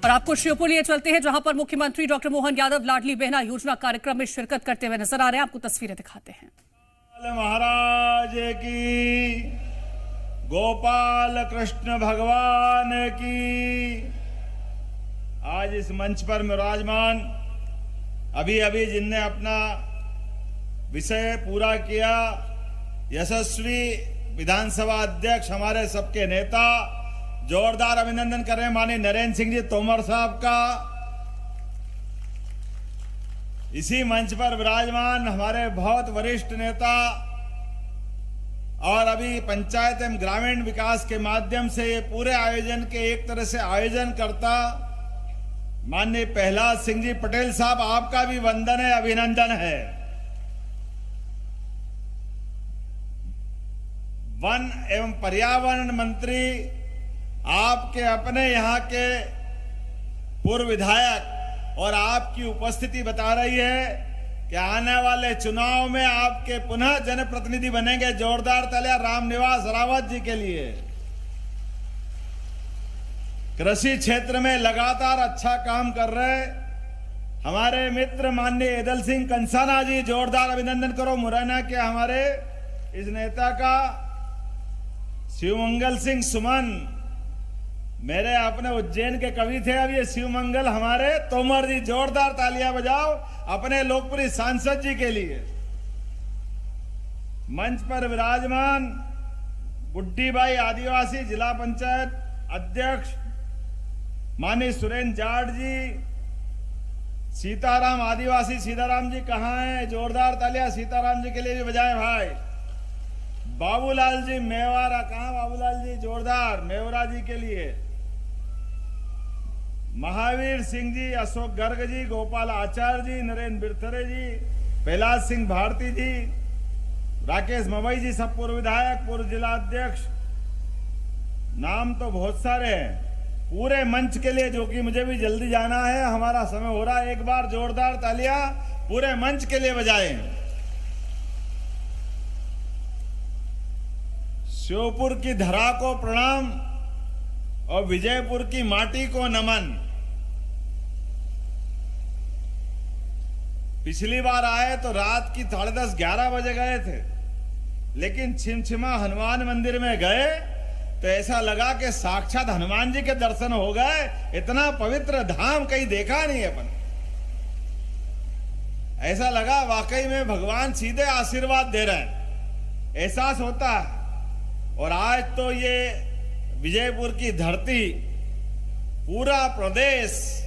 और आपको श्योपुर लिए चलते हैं, जहां पर मुख्यमंत्री डॉक्टर मोहन यादव लाडली बहना योजना कार्यक्रम में शिरकत करते हुए नजर आ रहे हैं। आपको तस्वीरें दिखाते हैं। महाराज की, गोपाल कृष्ण भगवान की। आज इस मंच पर विराजमान अभी जिनने अपना विषय पूरा किया, यशस्वी विधानसभा अध्यक्ष, हमारे सबके नेता, जोरदार अभिनंदन कर रहे हैं माननीय नरेंद्र सिंह जी तोमर साहब का। इसी मंच पर विराजमान हमारे बहुत वरिष्ठ नेता और अभी पंचायत एवं ग्रामीण विकास के माध्यम से ये पूरे आयोजन के एक तरह से आयोजन करता माननीय प्रहलाद सिंह जी पटेल साहब, आपका भी वंदन है, अभिनंदन है। वन एवं पर्यावरण मंत्री आपके अपने यहाँ के पूर्व विधायक और आपकी उपस्थिति बता रही है कि आने वाले चुनाव में आपके पुनः जनप्रतिनिधि बनेंगे। जोरदार तालियां रामनिवास रावत जी के लिए। कृषि क्षेत्र में लगातार अच्छा काम कर रहे हमारे मित्र माननीय एदल सिंह कंसाना जी, जोरदार अभिनंदन करो। मुरैना के हमारे इस नेता का शिवमंगल सिंह सुमन, मेरे अपने उज्जैन के कवि थे, अब ये शिवमंगल हमारे तोमर जी, जोरदार तालियां बजाओ अपने लोकप्रिय सांसद जी के लिए। मंच पर विराजमान बुड्ढीबाई आदिवासी जिला पंचायत अध्यक्ष माननीय सुरेंद्र जाट जी, सीताराम आदिवासी सीताराम जी कहाँ हैं? जोरदार तालियां सीताराम जी के लिए भी बजाएं भाई। बाबूलाल जी मेवारा, कहाँ बाबूलाल जी? जोरदार मेवरा जी के लिए। महावीर सिंह जी, अशोक गर्ग जी, गोपाल आचार्य जी, नरेंद्र बिरथरे जी, प्रहलाद सिंह भारती जी, राकेश मवई जी, सब पूर्व विधायक, पूर्व जिला अध्यक्ष, नाम तो बहुत सारे हैं। पूरे मंच के लिए, जो कि मुझे भी जल्दी जाना है, हमारा समय हो रहा है, एक बार जोरदार तालियां पूरे मंच के लिए बजाएं। श्योपुर की धरा को प्रणाम और विजयपुर की माटी को नमन। पिछली बार आए तो रात की 10:30-11 बजे गए थे, लेकिन छिमछिमा हनुमान मंदिर में गए तो ऐसा लगा कि साक्षात हनुमान जी के दर्शन हो गए। इतना पवित्र धाम कहीं देखा नहीं अपन। ऐसा लगा वाकई में भगवान सीधे आशीर्वाद दे रहे हैं, एहसास होता है। और आज तो ये विजयपुर की धरती, पूरा प्रदेश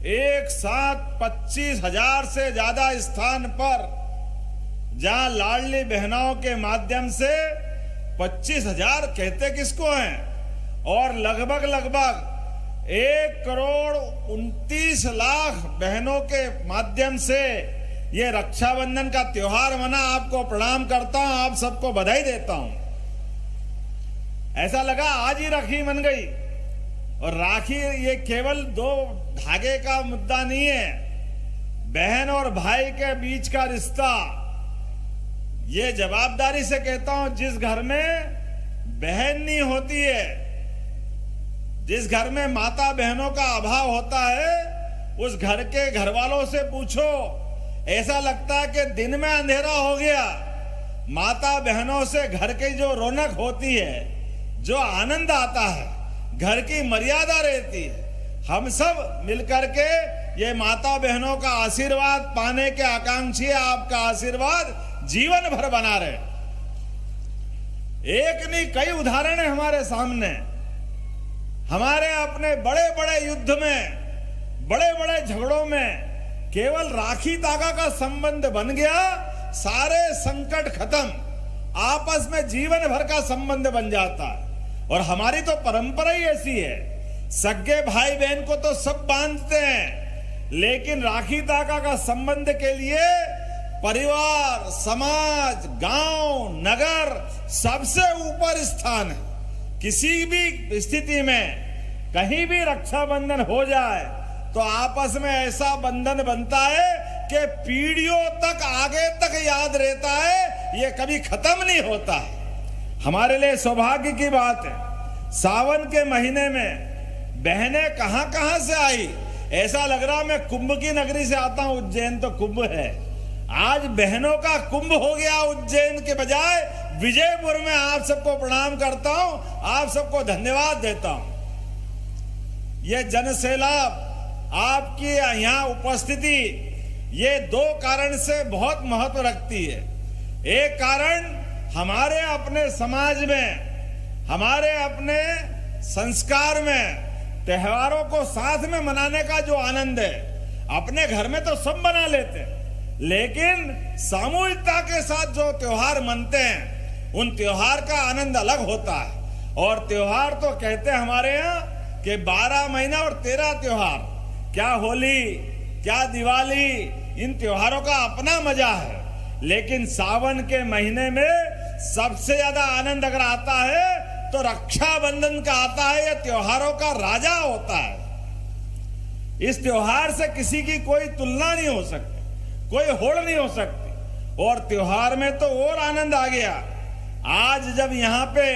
एक साथ 25,000 से ज्यादा स्थान पर, जहां लाडली बहनाओं के माध्यम से 25,000 कहते किसको हैं, और लगभग 1,29,00,000 बहनों के माध्यम से ये रक्षाबंधन का त्योहार मना। आपको प्रणाम करता हूं, आप सबको बधाई देता हूं। ऐसा लगा आज ही राखी बन गई। और राखी ये केवल 2 धागे का मुद्दा नहीं है, बहन और भाई के बीच का रिश्ता। ये जवाबदारी से कहता हूं, जिस घर में बहन नहीं होती है, जिस घर में माता बहनों का अभाव होता है, उस घर के घर वालों से पूछो, ऐसा लगता है कि दिन में अंधेरा हो गया। माता बहनों से घर की जो रौनक होती है, जो आनंद आता है, घर की मर्यादा रहती है। हम सब मिलकर के ये माता बहनों का आशीर्वाद पाने के आकांक्षी है। आपका आशीर्वाद जीवन भर बना रहे। एक नहीं कई उदाहरण है हमारे सामने। हमारे अपने बड़े बड़े युद्ध में, बड़े बड़े झगड़ों में केवल राखी धागा का संबंध बन गया, सारे संकट खत्म, आपस में जीवन भर का संबंध बन जाता है। और हमारी तो परंपरा ही ऐसी है, सगे भाई बहन को तो सब बांधते हैं, लेकिन राखी धागा का संबंध के लिए परिवार, समाज, गांव, नगर सबसे ऊपर स्थान है। किसी भी स्थिति में कहीं भी रक्षाबंधन हो जाए तो आपस में ऐसा बंधन बनता है कि पीढ़ियों तक, आगे तक याद रहता है, ये कभी खत्म नहीं होता है। हमारे लिए सौभाग्य की बात है, सावन के महीने में बहनें कहां कहां से आई। ऐसा लग रहा मैं कुंभ की नगरी से आता हूं। उज्जैन तो कुंभ है। आज बहनों का कुंभ हो गया उज्जैन के बजाय विजयपुर में। आप सबको प्रणाम करता हूं, आप सबको धन्यवाद देता हूं। यह जनसैलाब, आपकी यहां उपस्थिति, ये दो कारण से बहुत महत्व रखती है। एक कारण हमारे अपने समाज में, हमारे अपने संस्कार में त्योहारों को साथ में मनाने का जो आनंद है। अपने घर में तो सब मना लेते हैं, लेकिन सामूहिकता के साथ जो त्योहार मनते हैं, उन त्योहार का आनंद अलग होता है। और त्योहार तो कहते हैं हमारे यहाँ कि 12 महीना और 13 त्योहार, क्या होली, क्या दिवाली, इन त्योहारों का अपना मजा है। लेकिन सावन के महीने में सबसे ज्यादा आनंद अगर आता है तो रक्षाबंधन का आता है। यह त्योहारों का राजा होता है। इस त्योहार से किसी की कोई तुलना नहीं हो सकती, कोई होड़ नहीं हो सकती। और त्योहार में तो और आनंद आ गया। आज जब यहाँ पे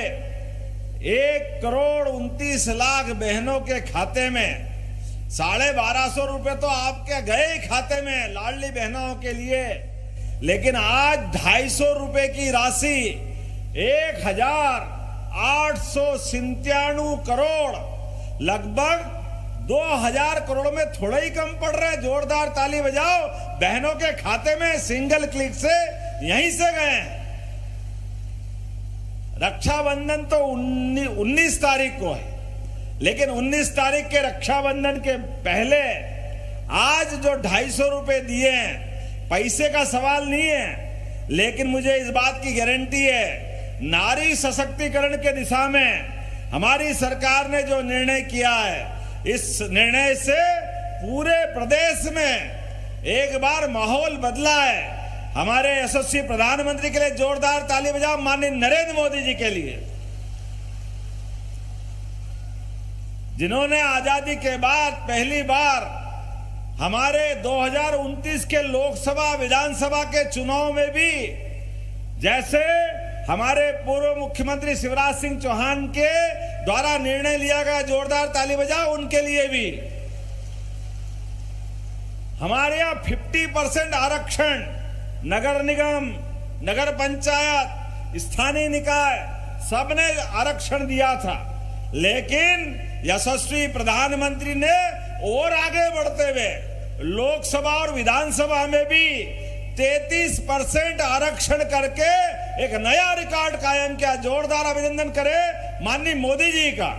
1,29,00,000 बहनों के खाते में 1250 रुपए तो आपके गए ही खाते में लाडली बहनों के लिए, लेकिन आज 250 रुपए की राशि 1,897 करोड़, लगभग 2,000 करोड़ में थोड़ा ही कम पड़ रहा है। जोरदार ताली बजाओ। बहनों के खाते में सिंगल क्लिक से यहीं से गए हैं। रक्षाबंधन तो 19 तारीख को है, लेकिन 19 तारीख के रक्षाबंधन के पहले आज जो 250 रुपए दिए हैं, पैसे का सवाल नहीं है, लेकिन मुझे इस बात की गारंटी है, नारी सशक्तिकरण के दिशा में हमारी सरकार ने जो निर्णय किया है, इस निर्णय से पूरे प्रदेश में एक बार माहौल बदला है। हमारे यशस्वी प्रधानमंत्री के लिए जोरदार ताली बजाओ, माननीय नरेंद्र मोदी जी के लिए, जिन्होंने आजादी के बाद पहली बार हमारे 2029 के लोकसभा विधानसभा के चुनाव में भी, जैसे हमारे पूर्व मुख्यमंत्री शिवराज सिंह चौहान के द्वारा निर्णय लिया गया, जोरदार ताली बजाओ उनके लिए भी। हमारे यहां 50% आरक्षण नगर निगम, नगर पंचायत, स्थानीय निकाय सबने आरक्षण दिया था, लेकिन यशस्वी प्रधानमंत्री ने और आगे बढ़ते हुए लोकसभा और विधानसभा में भी 33% आरक्षण करके एक नया रिकॉर्ड कायम किया। जोरदार अभिनंदन करें माननीय मोदी जी का।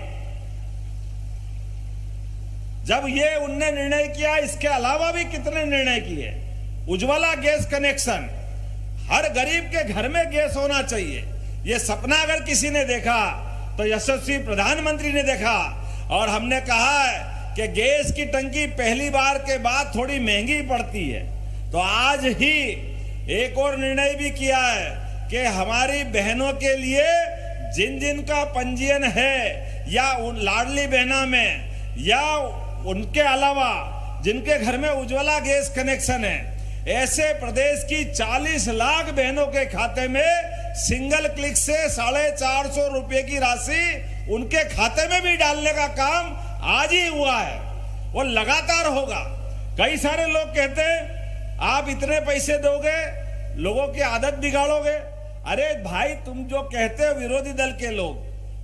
जब ये उनने निर्णय किया, इसके अलावा भी कितने निर्णय किए। उज्ज्वला गैस कनेक्शन, हर गरीब के घर में गैस होना चाहिए। ये सपना अगर किसी ने देखा तो यशस्वी प्रधानमंत्री ने देखा। और हमने कहा है कि गैस की टंकी पहली बार के बाद थोड़ी महंगी पड़ती है, तो आज ही एक और निर्णय भी किया है कि हमारी बहनों के लिए जिन जिन का पंजीयन है या उन लाडली बहना में, या उनके अलावा जिनके घर में उज्ज्वला गैस कनेक्शन है, ऐसे प्रदेश की 40 लाख बहनों के खाते में सिंगल क्लिक से 450 रुपए की राशि उनके खाते में भी डालने का काम आज ही हुआ है। वो लगातार होगा। कई सारे लोग कहते हैं आप इतने पैसे दोगे, लोगों की आदत बिगाड़ोगे। अरे भाई, तुम जो कहते हो विरोधी दल के लोग,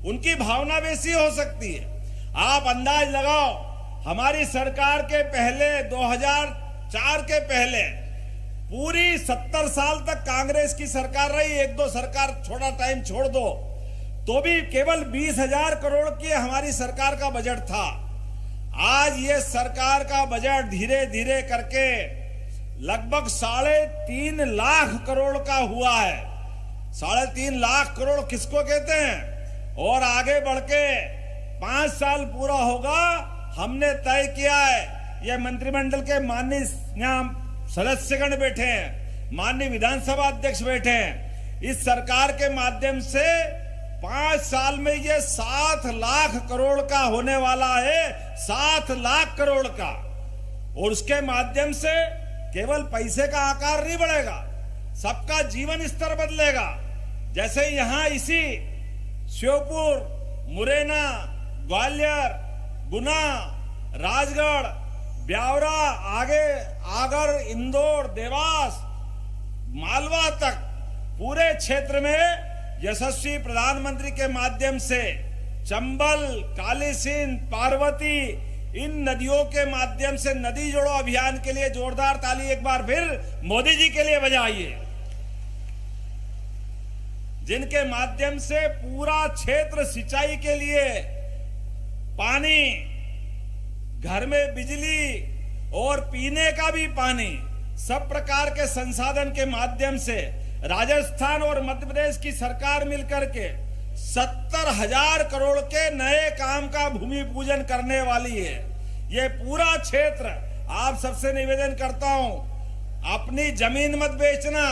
उनकी भावना वैसी हो सकती है। आप अंदाज लगाओ, हमारी सरकार के पहले 2004 के पहले पूरी 70 साल तक कांग्रेस की सरकार रही। एक दो सरकार थोड़ा टाइम छोड़ दो तो भी केवल 20,000 करोड़ की हमारी सरकार का बजट था। आज ये सरकार का बजट धीरे धीरे करके लगभग 3.5 लाख करोड़ का हुआ है। 3.5 लाख करोड़ किसको कहते हैं? और आगे बढ़ के 5 साल पूरा होगा, हमने तय किया है। यह मंत्रिमंडल के माननीय सदस्यगण बैठे हैं, माननीय विधानसभा अध्यक्ष बैठे हैं। इस सरकार के माध्यम से 5 साल में ये 7 लाख करोड़ का होने वाला है, 7 लाख करोड़ का। और उसके माध्यम से केवल पैसे का आकार नहीं बढ़ेगा, सबका जीवन स्तर बदलेगा। जैसे यहां इसी श्योपुर, मुरैना, ग्वालियर, गुना, राजगढ़, ब्यावरा, आगे आगर, इंदौर, देवास, मालवा तक पूरे क्षेत्र में यशस्वी प्रधानमंत्री के माध्यम से चंबल, काली सिंध, पार्वती, इन नदियों के माध्यम से नदी जोड़ो अभियान के लिए जोरदार ताली एक बार फिर मोदी जी के लिए बजाइए, जिनके माध्यम से पूरा क्षेत्र सिंचाई के लिए पानी, घर में बिजली और पीने का भी पानी, सब प्रकार के संसाधन के माध्यम से राजस्थान और मध्य प्रदेश की सरकार मिलकर के 70,000 करोड़ के नए काम का भूमि पूजन करने वाली है। ये पूरा क्षेत्र, आप सबसे निवेदन करता हूं, अपनी जमीन मत बेचना,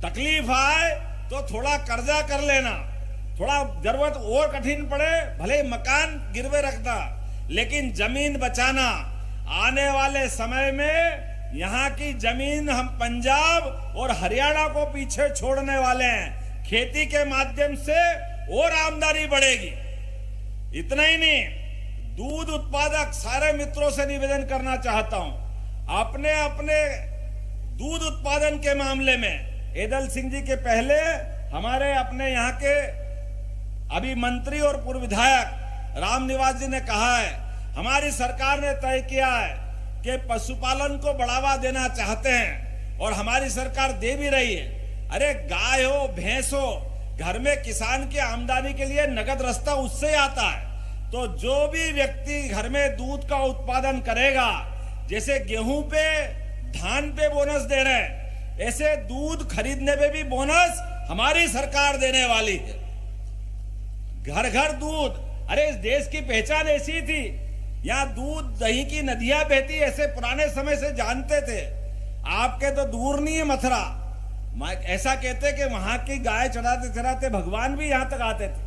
तकलीफ आए तो थोड़ा कर्जा कर लेना, थोड़ा जरूरत और कठिन पड़े भले मकान गिरवे रखना, लेकिन जमीन बचाना। आने वाले समय में यहाँ की जमीन हम पंजाब और हरियाणा को पीछे छोड़ने वाले हैं। खेती के माध्यम से और आमदनी बढ़ेगी। इतना ही नहीं, दूध उत्पादक सारे मित्रों से निवेदन करना चाहता हूं, अपने अपने दूध उत्पादन के मामले में एदल सिंह जी के पहले हमारे अपने यहाँ के अभी मंत्री और पूर्व विधायक रामनिवास जी ने कहा है, हमारी सरकार ने तय किया है कि पशुपालन को बढ़ावा देना चाहते हैं और हमारी सरकार दे भी रही है। अरे गाय हो, भैंस हो, घर में किसान की आमदनी के लिए नगद रास्ता उससे आता है। तो जो भी व्यक्ति घर में दूध का उत्पादन करेगा, जैसे गेहूं पे, धान पे बोनस दे रहे हैं, ऐसे दूध खरीदने पे भी बोनस हमारी सरकार देने वाली है। घर घर दूध, अरे इस देश की पहचान ऐसी थी, यहाँ दूध दही की नदियां बहती, ऐसे पुराने समय से जानते थे। आपके तो दूर नहीं है मथुरा, ऐसा कहते कि वहां की गाय चढ़ाते चढ़ाते भगवान भी यहां तक आते थे।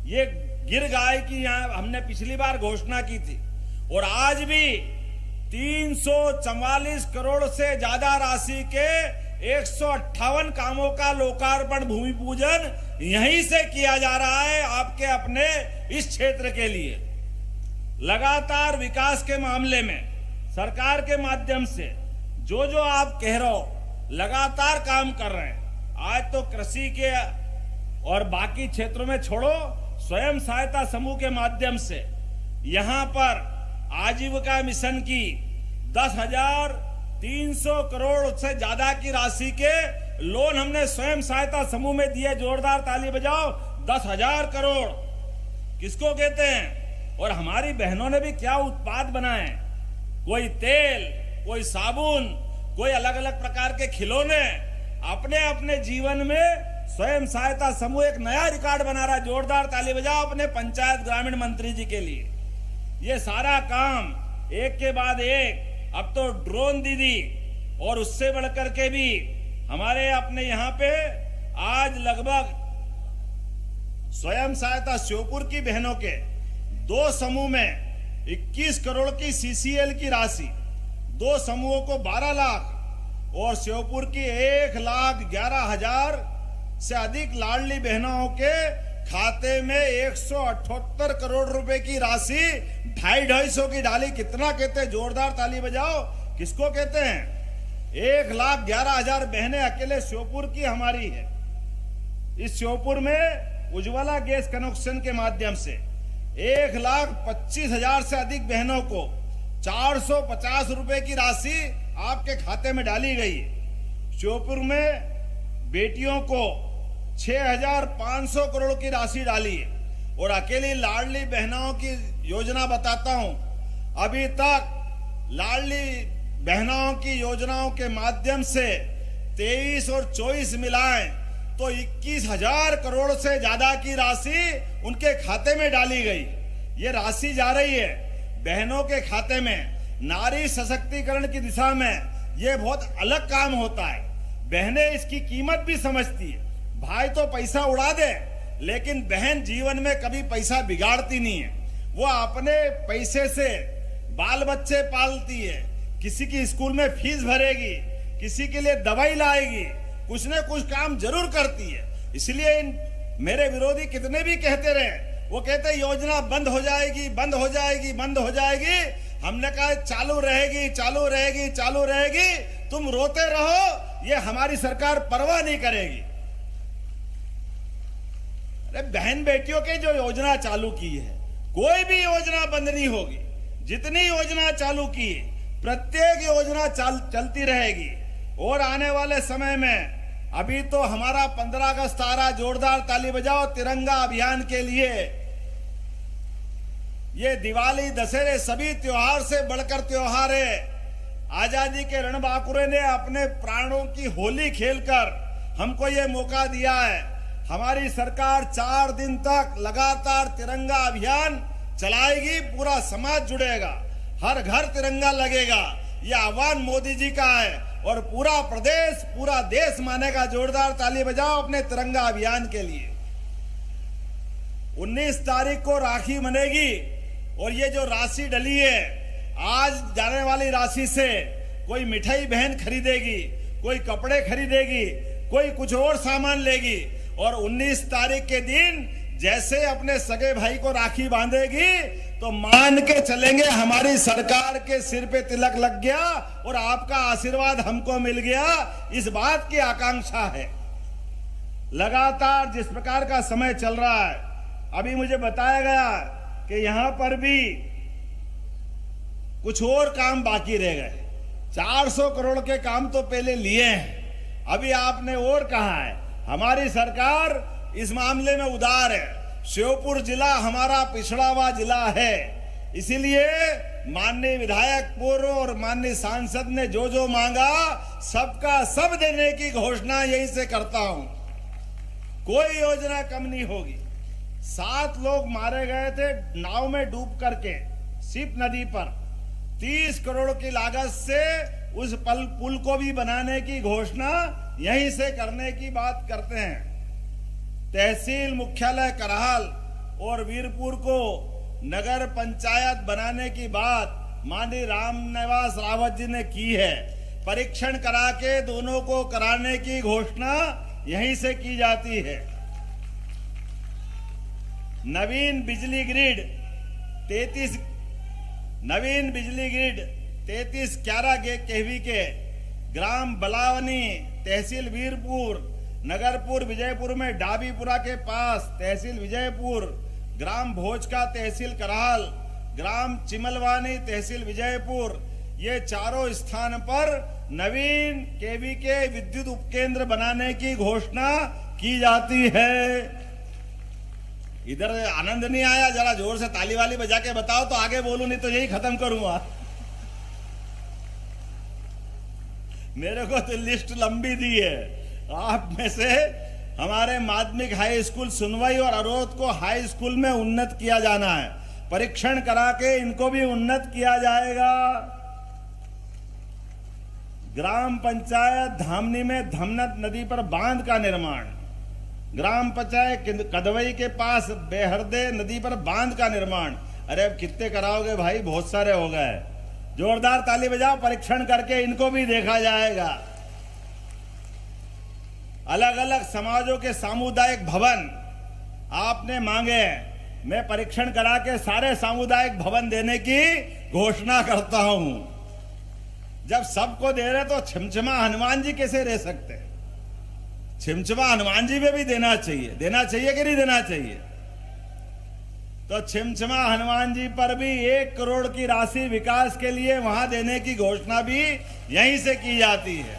ये गिर गाय की यहाँ हमने पिछली बार घोषणा की थी और आज भी 344 करोड़ से ज्यादा राशि के 158 कामों का लोकार्पण, भूमि पूजन यहीं से किया जा रहा है आपके अपने इस क्षेत्र के लिए। लगातार विकास के मामले में सरकार के माध्यम से जो जो आप कह रहे हो लगातार काम कर रहे हैं। आज तो कृषि के और बाकी क्षेत्रों में छोड़ो, स्वयं सहायता समूह के माध्यम से यहां पर आजीविका मिशन की 10,300 करोड़ से ज्यादा की राशि के लोन हमने स्वयं सहायता समूह में दिए। जोरदार ताली बजाओ। 10,000 करोड़ किसको कहते हैं? और हमारी बहनों ने भी क्या उत्पाद बनाए, कोई तेल, कोई साबुन, कोई अलग अलग प्रकार के खिलौने, अपने अपने जीवन में स्वयं सहायता समूह एक नया रिकॉर्ड बना रहा है। जोरदार ताली बजाओ अपने पंचायत ग्रामीण मंत्री जी के लिए। ये सारा काम एक के बाद एक, अब तो ड्रोन दीदी और उससे बढ़कर के भी हमारे अपने यहाँ पे आज लगभग स्वयं सहायता श्योपुर की बहनों के 2 समूह में 21 करोड़ की सीसीएल की राशि, 2 समूहों को 12 लाख और श्योपुर की 1,11,000 से अधिक लाडली बहनों के खाते में 178 करोड़ रुपए की राशि 250 की डाली। कितना कहते हैं? जोरदार ताली बजाओ। किसको कहते हैं? 1,11,000 बहनें अकेले श्योपुर की हमारी है। इस श्योपुर में उज्ज्वला गैस कनेक्शन के माध्यम से 1,25,000 से अधिक बहनों को 450 रुपए की राशि आपके खाते में डाली गई है। श्योपुर में बेटियों को 6,500 करोड़ की राशि डाली है। और अकेली लाडली बहनों की योजना बताता हूं, अभी तक लाडली बहनों की योजनाओं के माध्यम से 23 और 24 मिलाएं तो 21,000 करोड़ से ज्यादा की राशि उनके खाते में डाली गई। ये राशि जा रही है बहनों के खाते में। नारी सशक्तिकरण की दिशा में ये बहुत अलग काम होता है। बहनें इसकी कीमत भी समझती है। भाई तो पैसा उड़ा दे, लेकिन बहन जीवन में कभी पैसा बिगाड़ती नहीं है। वो अपने पैसे से बाल बच्चे पालती है, किसी की स्कूल में फीस भरेगी, किसी के लिए दवाई लाएगी, कुछ न कुछ काम जरूर करती है। इसलिए मेरे विरोधी कितने भी कहते रहे वो कहते योजना बंद हो जाएगी, बंद हो जाएगी, बंद हो जाएगी। हमने कहा चालू रहेगी, चालू रहेगी, चालू रहेगी। तुम रोते रहो, ये हमारी सरकार परवाह नहीं करेगी। अरे बहन बेटियों की जो योजना चालू की है, कोई भी योजना बंद नहीं होगी। जितनी योजना चालू की, प्रत्येक योजना चलती रहेगी। और आने वाले समय में, अभी तो हमारा 15 अगस्त आ रहा, जोरदार ताली बजाओ तिरंगा अभियान के लिए। ये दिवाली, दशहरे, सभी त्योहार से बढ़कर त्योहार है। आजादी के रणबांकुरे ने अपने प्राणों की होली खेलकर हमको ये मौका दिया है। हमारी सरकार 4 दिन तक लगातार तिरंगा अभियान चलाएगी। पूरा समाज जुड़ेगा, हर घर तिरंगा लगेगा। ये आह्वान मोदी जी का है और पूरा प्रदेश, पूरा देश मानेगा। जोरदार ताली बजाओ अपने तिरंगा अभियान के लिए। 19 तारीख को राखी बनेगी और ये जो राशि डली है, आज जाने वाली राशि से कोई मिठाई बहन खरीदेगी, कोई कपड़े खरीदेगी, कोई कुछ और सामान लेगी। और 19 तारीख के दिन जैसे अपने सगे भाई को राखी बांधेगी तो मान के चलेंगे हमारी सरकार के सिर पे तिलक लग गया और आपका आशीर्वाद हमको मिल गया। इस बात की आकांक्षा है। लगातार जिस प्रकार का समय चल रहा है, अभी मुझे बताया गया कि यहां पर भी कुछ और काम बाकी रह गए। 400 करोड़ के काम तो पहले लिए हैं, अभी आपने और कहा है। हमारी सरकार इस मामले में उदार है। श्योपुर जिला हमारा पिछड़ा हुआ जिला है, इसीलिए माननीय विधायक पूर्व और माननीय सांसद ने जो जो मांगा सबका सब देने की घोषणा यहीं से करता हूं। कोई योजना कम नहीं होगी। 7 लोग मारे गए थे नाव में डूब करके सिप नदी पर। 30 करोड़ की लागत से उस पुल को भी बनाने की घोषणा यहीं से करने की बात करते हैं। तहसील मुख्यालय कराहल और वीरपुर को नगर पंचायत बनाने की बात माननीय रामनिवास रावत जी ने की है। परीक्षण करा के दोनों को कराने की घोषणा यहीं से की जाती है। नवीन बिजली ग्रिड 33 11 केवी के ग्राम बलावनी, तहसील वीरपुर, नगरपुर विजयपुर में डाबीपुरा के पास तहसील विजयपुर, ग्राम भोजका तहसील कराहल, ग्राम चिमलवानी तहसील विजयपुर, ये चारों स्थान पर नवीन केवी के विद्युत उपकेंद्र बनाने की घोषणा की जाती है। इधर आनंद नहीं आया? जरा जोर से ताली वाली बजा के बताओ तो आगे बोलूं, नहीं तो यही खत्म करूंगा। मेरे को तो लिस्ट लंबी दी है। आप में से हमारे माध्यमिक हाई स्कूल सुनवाई और अरोध को हाई स्कूल में उन्नत किया जाना है। परीक्षण करा के इनको भी उन्नत किया जाएगा। ग्राम पंचायत धामनी में धमनत नदी पर बांध का निर्माण, ग्राम पंचायत कदवई के पास बेहरदे नदी पर बांध का निर्माण। अरे अब कितने कराओगे भाई, बहुत सारे हो गए। जोरदार ताली बजाओ। परीक्षण करके इनको भी देखा जाएगा। अलग अलग समाजों के सामुदायिक भवन आपने मांगे, मैं परीक्षण करा के सारे सामुदायिक भवन देने की घोषणा करता हूं। जब सबको दे रहे तो छिमछिमा हनुमान जी कैसे रह सकते? छिमछिमा हनुमान जी में भी देना चाहिए। देना चाहिए कि नहीं देना चाहिए? तो छिमछिमा हनुमान जी पर भी 1 करोड़ की राशि विकास के लिए वहां देने की घोषणा भी यहीं से की जाती है।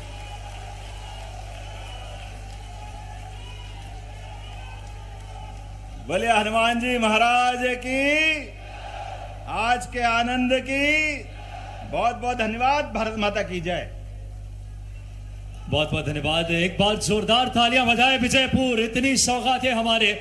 बोले हनुमान जी महाराज की, आज के आनंद की बहुत बहुत धन्यवाद। भारत माता की जय। बहुत बहुत धन्यवाद। एक बार जोरदार तालियां बजाए विजयपुर। इतनी सौगातें हमारे